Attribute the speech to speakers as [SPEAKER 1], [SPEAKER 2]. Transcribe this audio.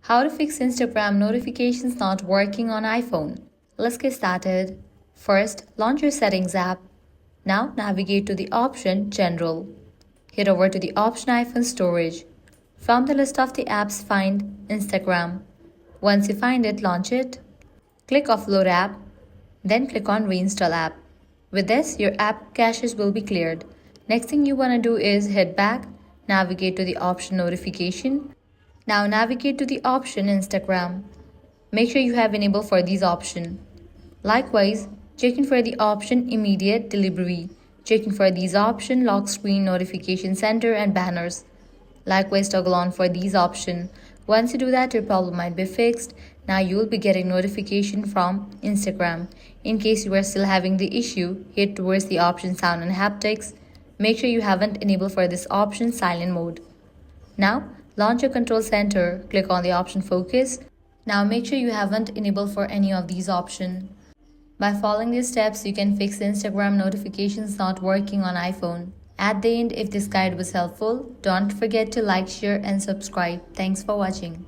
[SPEAKER 1] How to fix Instagram notifications not working on iPhone. Let's get started. First, launch your Settings app. Now navigate to the option General. Head over to the option iPhone Storage. From the list of the apps, find Instagram. Once you find it, launch it. Click Offload app. Then click on Reinstall app. With this, your app caches will be cleared. Next thing you want to do is head back, navigate to the option Notification. Now navigate to the option Instagram. Make sure you have enabled for these options. Likewise, check in for the option Immediate Delivery. Check in for these options Lock Screen, Notification Center and Banners. Likewise, toggle on for these options. Once you do that, your problem might be fixed. Now you will be getting notification from Instagram. In case you are still having the issue, head towards the option Sound and Haptics. Make sure you haven't enabled for this option Silent Mode. Now, launch your control center, click on the option Focus. Now make sure you haven't enabled for any of these options. By following these steps, you can fix Instagram notifications not working on iPhone. At the end, if this guide was helpful, don't forget to like, share and subscribe. Thanks for watching.